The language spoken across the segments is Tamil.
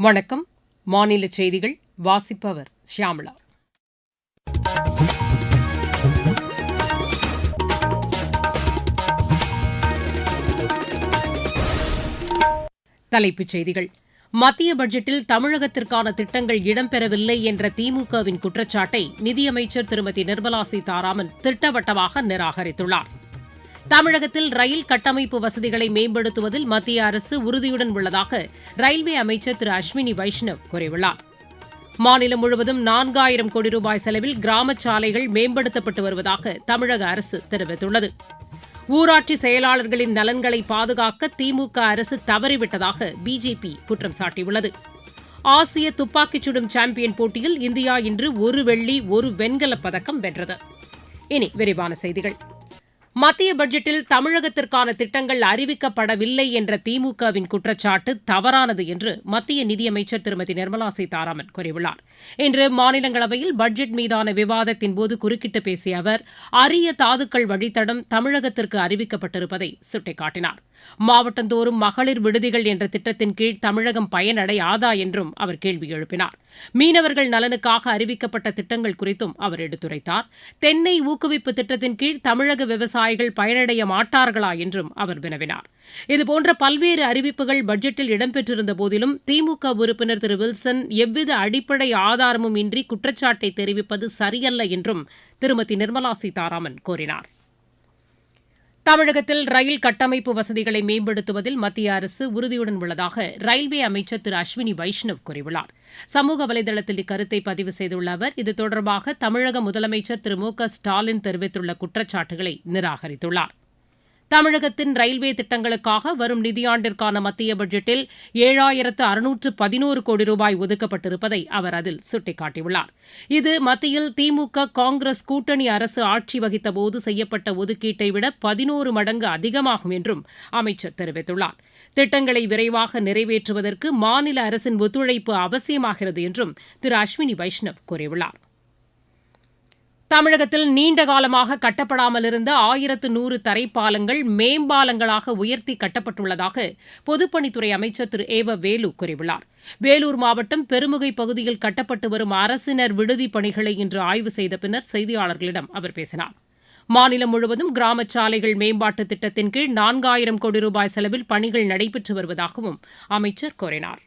வணக்கம். மாநில செய்திகள் வாசிப்பவர் ஷியாமளா. தலைப்புச் செய்திகள். மத்திய பட்ஜெட்டில் தமிழகத்திற்கான திட்டங்கள் இடம்பெறவில்லை என்ற திமுகவின் குற்றச்சாட்டை நிதியமைச்சர் திருமதி நிர்மலா சீதாராமன் திட்டவட்டமாக நிராகரித்துள்ளார். தமிழகத்தில் ரயில் கட்டமைப்பு வசதிகளை மேம்படுத்துவதில் மத்திய அரசு உறுதியுடன் உள்ளதாக ரயில்வே அமைச்சர் திரு அஸ்வினி வைஷ்ணவ் கூறியுள்ளார். மாநிலம் முழுவதும் 4000 கோடி ரூபாய் செலவில் கிராம சாலைகள் மேம்படுத்தப்பட்டு வருவதாக தமிழக அரசு தெரிவித்துள்ளது. ஊராட்சி செயலாளர்களின் நலன்களை பாதுகாக்க திமுக அரசு தவறிவிட்டதாக பிஜேபி குற்றம் சாட்டியுள்ளது. ஆசிய துப்பாக்கிச் சுடும் சாம்பியன் போட்டியில் இந்தியா இன்று 1 வெள்ளி 1 வெண்கலப் பதக்கம் வென்றது. இனி விரிவான செய்திகள். மத்திய பட்ஜெட்டில் தமிழகத்திற்கான திட்டங்கள் அறிவிக்கப்படவில்லை என்ற திமுகவின் குற்றச்சாட்டு தவறானது என்று மத்திய நிதியமைச்சர் திருமதி நிர்மலா சீதாராமன் கூறியுள்ளார். இன்று மாநிலங்களவையில் பட்ஜெட் மீதான விவாதத்தின்போது குறுக்கிட்டு பேசிய அவர், அரிய தாதுக்கள் வழித்தடம் தமிழகத்திற்கு அறிவிக்கப்பட்டிருப்பதை சுட்டிக்காட்டினார். மாவட்டந்தோறும் மகளிர் விடுதிகள் என்ற திட்டத்தின் கீழ் தமிழகம் பயனடையாதா என்றும் அவர் கேள்வி எழுப்பினார். மீனவர்கள் நலனுக்காக அறிவிக்கப்பட்ட திட்டங்கள் குறித்தும் அவர் எடுத்துரைத்தார். தென்னை ஊக்குவிப்பு திட்டத்தின் கீழ் தமிழக விவசாயிகள் பயனடைய மாட்டார்களா என்றும் அவர் வினவினார். இதுபோன்ற பல்வேறு அறிவிப்புகள் பட்ஜெட்டில் இடம்பெற்றிருந்த போதிலும் திமுக உறுப்பினர் திரு வில்சன் எவ்வித அடிப்படை ஆதாரமும் இன்றி குற்றச்சாட்டை தெரிவிப்பது சரியல்ல என்றும் திருமதி நிர்மலா சீதாராமன் கூறினார். தமிழகத்தில் ரயில் கட்டமைப்பு வசதிகளை மேம்படுத்துவதில் மத்திய அரசு உறுதியுடன் உள்ளதாக ரயில்வே அமைச்சர் திரு அஸ்வினி வைஷ்ணவ் கூறியுள்ளார். சமூக வலைதளத்தில் இக்கருத்தை பதிவு செய்துள்ள அவர், இது தொடர்பாக தமிழக முதலமைச்சர் திரு மு.க.ஸ்டாலின் தெரிவித்துள்ள குற்றச்சாட்டுகளை நிராகரித்துள்ளார். தமிழகத்தின் ரயில்வே திட்டங்களுக்காக வரும் நிதியாண்டிற்கான மத்திய பட்ஜெட்டில் 7611 கோடி ரூபாய் ஒதுக்கப்பட்டிருப்பதை அவர் அதில் சுட்டிக்காட்டியுள்ளார். இது மத்தியில் திமுக காங்கிரஸ் கூட்டணி அரசு ஆட்சி வகித்தபோது செய்யப்பட்ட ஒதுக்கீட்டை விட 11 மடங்கு அதிகமாகும் என்றும் அமைச்சர் தெரிவித்துள்ளார். திட்டங்களை விரைவாக நிறைவேற்றுவதற்கு மாநில அரசின் ஒத்துழைப்பு அவசியமாகிறது என்றும் திரு அஸ்வினி வைஷ்ணவ் கூறியுள்ளார். தமிழகத்தில் நீண்ட காலமாக கட்டப்படாமல் இருந்த 1100 தரைப்பாலங்கள் மேம்பாலங்களாக உயர்த்தி கட்டப்பட்டுள்ளதாக பொதுப்பணித்துறை அமைச்சர் திரு ஏவ வேலு கூறியுள்ளார். வேலூர் மாவட்டம் பெருமுகை பகுதியில் கட்டப்பட்டு வரும் அரசினர் விடுதிப் பணிகளை இன்று ஆய்வு செய்த பின்னர் செய்தியாளர்களிடம் அவர் பேசினார். மாநிலம் முழுவதும் கிராம சாலைகள் மேம்பாட்டு திட்டத்தின் கீழ் 4000 கோடி ரூபாய் செலவில் பணிகள் நடைபெற்று வருவதாகவும் அமைச்சர் கூறினார்.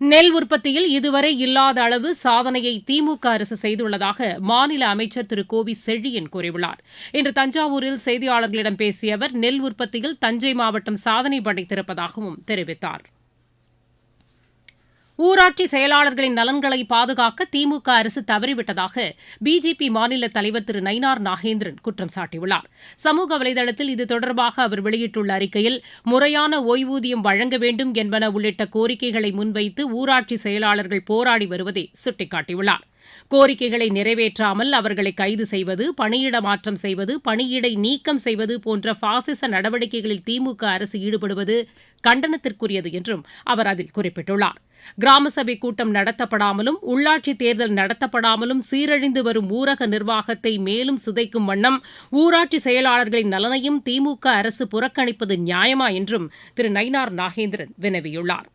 நெல் உற்பத்தியில் இதுவரை இல்லாத அளவு சாதனையை திமுக அரசு செய்துள்ளதாக மாநில அமைச்சர் திரு கோவி செழியன் கூறியுள்ளார். இன்று தஞ்சாவூரில் செய்தியாளர்களிடம் பேசிய அவர், நெல் உற்பத்தியில் தஞ்சை மாவட்டம் சாதனை படைத்திருப்பதாகவும் தெரிவித்தார். ஊராட்சி செயலாளர்களின் நலன்களை பாதுகாக்க திமுக அரசு தவறிவிட்டதாக பிஜேபி மாநில தலைவர் திரு நயினார் நாகேந்திரன் குற்றம் சாட்டியுள்ளார். சமூக வலைதளத்தில் இது தொடர்பாக அவர் வெளியிட்டுள்ள அறிக்கையில், முறையான ஓய்வூதியம் வழங்க வேண்டும் என்பன உள்ளிட்ட கோரிக்கைகளை முன்வைத்து ஊராட்சி செயலாளர்கள் போராடி வருவதை சுட்டிக்காட்டியுள்ளார். கோரிக்கைகளை நிறைவேற்றாமல் அவர்களை கைது செய்வது, பணியிட மாற்றம் செய்வது, பணியிடை நீக்கம் செய்வது போன்ற பாசிச நடவடிக்கைகளில் திமுக அரசு ஈடுபடுவது கண்டனத்திற்குரியது என்றும் அவர் அதில் குறிப்பிட்டுள்ளார். கிராம சபை கூட்டம் நடத்தப்படாமலும் உள்ளாட்சித் தேர்தல் நடத்தப்படாமலும் சீரழிந்து வரும் ஊரக நிர்வாகத்தை மேலும் சிதைக்கும் வண்ணம் ஊராட்சி செயலாளர்களின் நலனையும் திமுக அரசு புறக்கணிப்பது நியாயமா என்றும் திரு நயினார் நாகேந்திரன் வினவியுள்ளார்.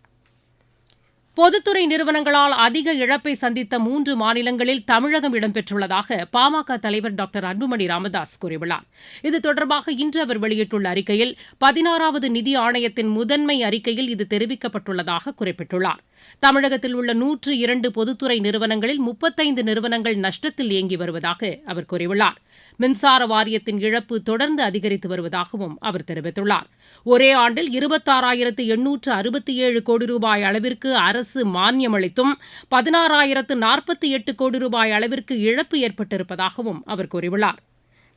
பொதுத்துறை நிறுவனங்களால் அதிக இழப்பை சந்தித்த 3 மாநிலங்களில் தமிழகம் இடம்பெற்றுள்ளதாக பாமக தலைவர் டாக்டர் அன்புமணி ராமதாஸ் கூறியுள்ளார். இது தொடர்பாக இன்று அவர் வெளியிட்டுள்ள அறிக்கையில், 16வது நிதி ஆணையத்தின் முதன்மை அறிக்கையில் இது தெரிவிக்கப்பட்டுள்ளதாக குறிப்பிட்டுள்ளார். தமிழகத்தில் உள்ள 102 பொதுத்துறை நிறுவனங்களில் 35 நிறுவனங்கள் நஷ்டத்தில் இயங்கி வருவதாக அவர் கூறியுள்ளார். மின்சார வாரியத்தின் இழப்பு தொடர்ந்து அதிகரித்து வருவதாகவும் அவர் தெரிவித்துள்ளார். ஒரே ஆண்டில் 26,867 கோடி ரூபாய் அளவிற்கு அரசு மானியம் அளித்தும் 16,048 கோடி ரூபாய் அளவிற்கு இழப்பு ஏற்பட்டிருப்பதாகவும் அவர் கூறியுள்ளார்.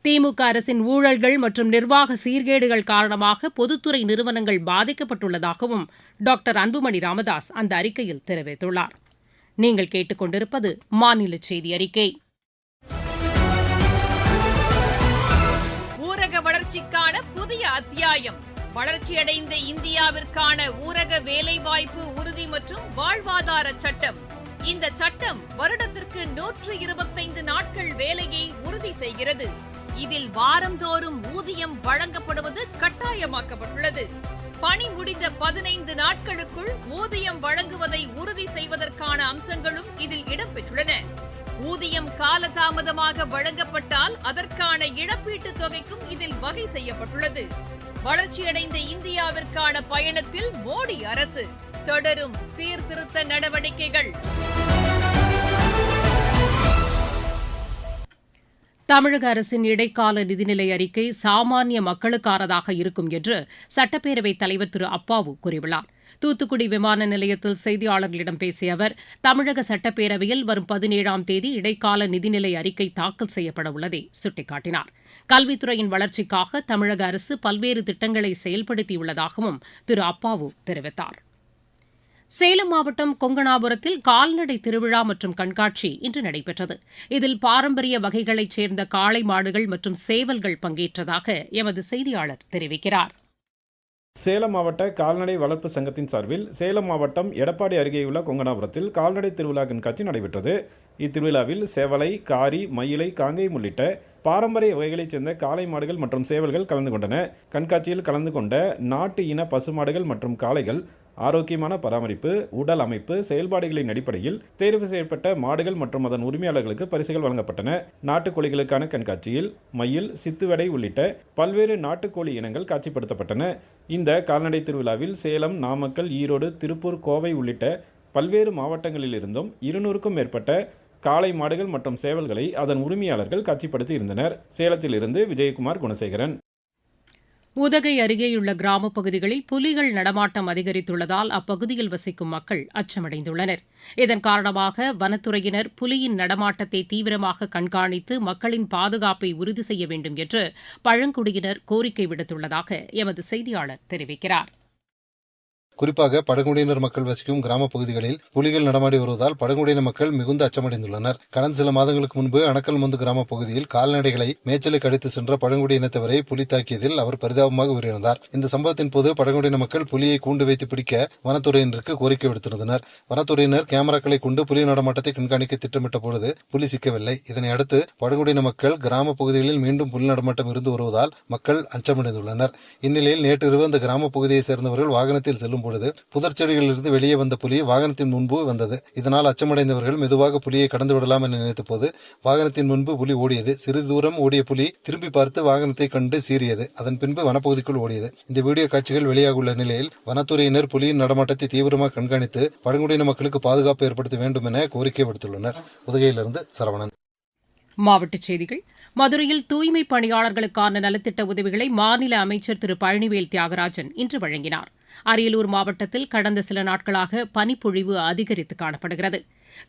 திமுக அரசின் ஊழல்கள் மற்றும் நிர்வாக சீர்கேடுகள் காரணமாக பொதுத்துறை நிறுவனங்கள் பாதிக்கப்பட்டுள்ளதாகவும் டாக்டர் அன்புமணி ராமதாஸ் அந்த அறிக்கையில் தெரிவித்துள்ளார். நீங்கள் கேட்டுக்கொண்டிருப்பது மாநில செய்தி அறிக்கை. ஊரக வளர்ச்சிக்கான புதிய அத்தியாயம். வளர்ச்சியடைந்த இந்தியாவிற்கான ஊரக வேலைவாய்ப்பு உறுதி மற்றும் வாழ்வாதார சட்டம். இந்த சட்டம் வருடத்திற்கு 125 நாட்கள் வேலையை உறுதி செய்கிறது. இதில் வாரந்தோறும் ஊதியம் வழங்கப்படுவது கட்டாயமாக்கப்பட்டுள்ளது. பணி முடிந்த 15 நாட்களுக்குள் ஊதியம் வழங்குவதை உறுதி செய்வதற்கான அம்சங்களும் இதில் இடம்பெற்றுள்ளன. ஊதியம் காலதாமதமாக வழங்கப்பட்டால் அதற்கான இழப்பீட்டுத் தொகைக்கும் இதில் வகை செய்யப்பட்டுள்ளது. வளர்ச்சியடைந்த இந்தியாவிற்கான பயணத்தில் மோடி அரசு தொடரும் சீர்திருத்த நடவடிக்கைகள். தமிழக அரசின் இடைக்கால நிதிநிலை அறிக்கை சாமானிய மக்களுக்கானதாக இருக்கும் என்று சட்டப்பேரவைத் தலைவர் திரு அப்பாவு கூறியுள்ளார். தூத்துக்குடி விமான நிலையத்தில் செய்தியாளர்களிடம் பேசிய அவர், தமிழக சட்டப்பேரவையில் வரும் 17ஆம் தேதி இடைக்கால நிதிநிலை அறிக்கை தாக்கல் செய்யப்பட உள்ளதை சுட்டிக்காட்டினார். கல்வித்துறையின் வளர்ச்சிக்காக தமிழக அரசு பல்வேறு திட்டங்களை செயல்படுத்தியுள்ளதாகவும் திரு அப்பாவு தெரிவித்தார். சேலம் மாவட்டம் கொங்கணாபுரத்தில் கால்நடை திருவிழா மற்றும் கண்காட்சி இன்று நடைபெற்றது. இதில் பாரம்பரிய வகைகளைச் சேர்ந்த காளை மாடுகள் மற்றும் சேவல்கள் பங்கேற்றதாக எமது செய்தியாளர் தெரிவிக்கிறார். சேலம் மாவட்ட கால்நடை வளர்ப்பு சங்கத்தின் சார்பில் சேலம் மாவட்டம் எடப்பாடி அருகேயுள்ள கொங்கணாபுரத்தில் கால்நடை திருவிழா கண்காட்சி நடைபெற்றது. இத்திருவிழாவில் சேவலை, காரி, மயிலை, காங்கேயம் உள்ளிட்ட பாரம்பரிய வகைகளைச் சேர்ந்த காளை மாடுகள் மற்றும் சேவல்கள் கலந்து கொண்டன. கண்காட்சியில் கலந்து கொண்ட நாட்டு இன பசுமாடுகள் மற்றும் காளைகள் ஆரோக்கியமான பராமரிப்பு, உடல் அமைப்பு, செயல்பாடுகளின் அடிப்படையில் தேர்வு செய்யப்பட்ட மாடுகள் மற்றும் அதன் உரிமையாளர்களுக்கு பரிசுகள் வழங்கப்பட்டன. நாட்டுக்கோழிகளுக்கான கண்காட்சியில் மயில், சித்துவடை உள்ளிட்ட பல்வேறு நாட்டுக்கோழி இனங்கள் காட்சிப்படுத்தப்பட்டன. இந்த கால்நடை திருவிழாவில் சேலம், நாமக்கல், ஈரோடு, திருப்பூர், கோவை உள்ளிட்ட பல்வேறு மாவட்டங்களில் இருந்தும் 200க்கும் மேற்பட்ட காளை மாடுகள் மற்றும் சேவல்களை அதன் உரிமையாளர்கள் காட்சிப்படுத்தி இருந்தனர். சேலத்திலிருந்து விஜயகுமார் குணசேகரன். உதகை அருகேயுள்ள கிராமப் பகுதிகளில் புலிகள் நடமாட்டம் அதிகரித்துள்ளதால் அப்பகுதியில் வசிக்கும் மக்கள் அச்சமடைந்துள்ளனர். இதன் காரணமாக வனத்துறையினர் புலியின் நடமாட்டத்தை தீவிரமாக கண்காணித்து மக்களின் பாதுகாப்பை உறுதி செய்ய வேண்டும் என்று பழங்குடியினர் கோரிக்கை விடுத்துள்ளதாக எமது செய்தியாளர் தெரிவிக்கிறார். குறிப்பாக பழங்குடியினர் மக்கள் வசிக்கும் கிராமப் பகுதிகளில் புலிகள் நடமாடி வருவதால் பழங்குடியின மக்கள் மிகுந்த அச்சமடைந்துள்ளனர். கடந்த சில மாதங்களுக்கு முன்பு அணக்கல்முந்து கிராமப் பகுதியில் கால்நடைகளை மேய்ச்சலுக்கு அடித்து சென்ற பழங்குடியினத்தவரை புலி தாக்கியதில் அவர் பரிதாபமாக உயிரிழந்தார். இந்த சம்பவத்தின் போது பழங்குடியின மக்கள் புலியை கூண்டு வைத்து பிடிக்க வனத்துறையினருக்கு கோரிக்கை விடுத்திருந்தனர். வனத்துறையினர் கேமராக்களை கொண்டு புலி நடமாட்டத்தை கண்காணிக்க திட்டமிட்ட பொழுது புலி சிக்கவில்லை. இதனை அடுத்து பழங்குடியின மக்கள் கிராமப் பகுதிகளில் மீண்டும் புலி நடமாட்டம் இருந்து வருவதால் மக்கள் அச்சமடைந்துள்ளனர். இந்நிலையில் நேற்றிரவு அந்த கிராமப் பகுதியைச் சேர்ந்தவர்கள் வாகனத்தில் செல்லும் பொழுது புதர்ச்செடிகளிலிருந்து வெளியே வந்த புலி வாகனத்தின் முன்பு வந்தது. இதனால் அச்சமடைந்தவர்கள் மெதுவாக புலியை கடந்து விடலாம் என நினைத்த போது வாகனத்தின் முன்பு புலி ஓடியது. சிறிது தூரம் ஓடிய புலி திரும்பி பார்த்து வாகனத்தை கண்டு சீறியது. அதன் பின்பு வனப்பகுதிக்குள் ஓடியது. இந்த வீடியோ காட்சிகள் வெளியாக உள்ள நிலையில் வனத்துறையினர் புலியின் நடமாட்டத்தை தீவிரமாக கண்காணித்து பழங்குடியின மக்களுக்கு பாதுகாப்பு ஏற்படுத்த வேண்டும் என கோரிக்கை விடுத்துள்ளனர். உதகையிலிருந்து சரவணன். மாவட்டச் செய்திகள். மதுரையில் தூய்மைப் பணியாளர்களுக்கான நலத்திட்ட உதவிகளை மாநில அமைச்சர் திரு பழனிவேல் தியாகராஜன் இன்று வழங்கினார். அரியலூர் மாவட்டத்தில் கடந்த சில நாட்களாக பனிப்பொழிவு அதிகரித்து காணப்படுகிறது.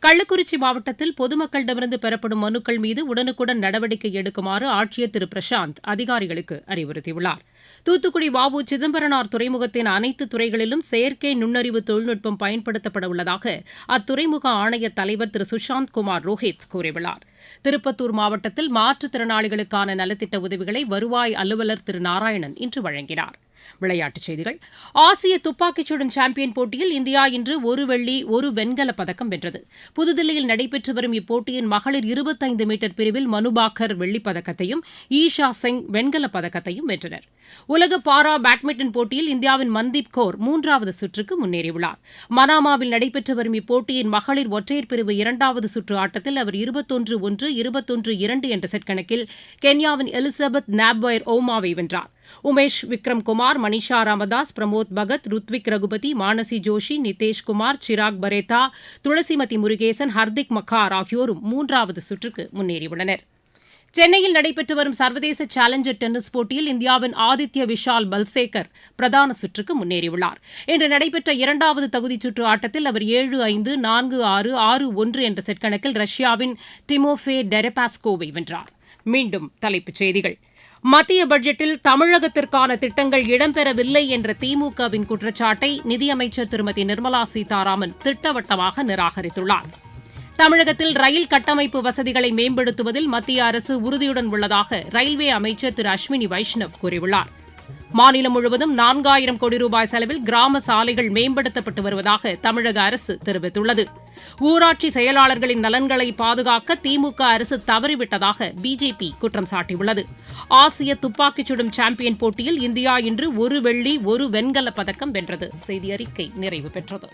கள்ளக்குறிச்சி மாவட்டத்தில் பொதுமக்களிடமிருந்து பெறப்படும் மனுக்கள் மீது உடனுக்குடன் நடவடிக்கை எடுக்குமாறு ஆட்சியர் திரு பிரசாந்த் அதிகாரிகளுக்கு அறிவுறுத்தியுள்ளார். தூத்துக்குடி வ.உ. சிதம்பரனார் துறைமுகத்தின் அனைத்து துறைகளிலும் செயற்கை நுண்ணறிவு தொழில்நுட்பம் பயன்படுத்தப்பட உள்ளதாக அத்துறைமுக ஆணைய தலைவர் திரு சுஷாந்த் குமார் ரோஹித் கூறியுள்ளார். திருப்பத்தூர் மாவட்டத்தில் மாற்றுத்திறனாளிகளுக்கான நலத்திட்ட உதவிகளை வருவாய் அலுவலர் திரு நாராயணன் இன்று வழங்கினார். விளையாட்டுச் செய்திகள். ஆசிய துப்பாக்கிச் சுடும் சாம்பியன் போட்டியில் இந்தியா இன்று ஒரு வெள்ளி, ஒரு வெண்கலப் பதக்கம் வென்றது. புதுதில்லியில் நடைபெற்று வரும் இப்போட்டியின் மகளிர் 25 மீட்டர் பிரிவில் மனுபாக்கர் வெள்ளிப் பதக்கத்தையும் ஈஷா சிங் வெண்கலப் பதக்கத்தையும் வென்றனர். உலக பாரா பேட்மிண்டன் போட்டியில் இந்தியாவின் மன்தீப் கௌர் 3வது சுற்றுக்கு முன்னேறியுள்ளார். மனாமாவில் நடைபெற்று வரும் இப்போட்டியின் மகளிர் ஒற்றையர் பிரிவு 2வது சுற்று ஆட்டத்தில் அவர் 21-1, 21-2 என்ற செட் கணக்கில் கென்யாவின் எலிசபெத் நாப்வயர் ஓமாவை வென்றார். உமேஷ் விக்ரம் குமார், மனிஷா ராமதாஸ், பிரமோத் பகத், ருத்விக் ரகுபதி, மானசி ஜோஷி, நிதேஷ் குமார், சிராக் பரேதா, துளசிமதி முருகேசன், ஹர்திக் மக்கார் ஆகியோரும் 3வது சுற்றுக்கு முன்னேறியுள்ளனர். சென்னையில் நடைபெற்று வரும் சர்வதேச சேலஞ்சர் டென்னிஸ் போட்டியில் இந்தியாவின் ஆதித்ய விஷால் பல்சேகர் பிரதான சுற்றுக்கு முன்னேறியுள்ளார். இன்று நடைபெற்ற 2வது தகுதிச் சுற்று ஆட்டத்தில் அவர் 7-5, 4-6, 6-1 என்ற செட் கணக்கில் ரஷ்யாவின் டிமோஃபே டெரெபாஸ்கோவை வென்றார். மீண்டும் தலைப்புச் செய்திகள். மத்திய பட்ஜெட்டில் தமிழகத்திற்கான திட்டங்கள் இடம்பெறவில்லை என்ற திமுகவின் குற்றச்சாட்டை நிதியமைச்சர் திருமதி நிர்மலா சீதாராமன் திட்டவட்டமாக நிராகரித்துள்ளார். தமிழகத்தில் ரயில் கட்டமைப்பு வசதிகளை மேம்படுத்துவதில் மத்திய அரசு உறுதியுடன் உள்ளதாக ரயில்வே அமைச்சர் திரு அஸ்வினி வைஷ்ணவ் கூறியுள்ளார். மாநிலம் முழுவதும் 4000 கோடி ரூபாய் செலவில் கிராம சாலைகள் மேம்படுத்தப்பட்டு வருவதாக தமிழக அரசு தெரிவித்துள்ளது. ஊராட்சி செயலாளர்களின் நலன்களை பாதுகாக்க திமுக அரசு தவறிவிட்டதாக பிஜேபி குற்றம் சாட்டியுள்ளது. ஆசிய துப்பாக்கிச் சுடும் சாம்பியன் போட்டியில் இந்தியா இன்று 1 வெள்ளி 1 வெண்கலப் பதக்கம் வென்றது. செய்தி அறிக்கை நிறைவு பெற்றது.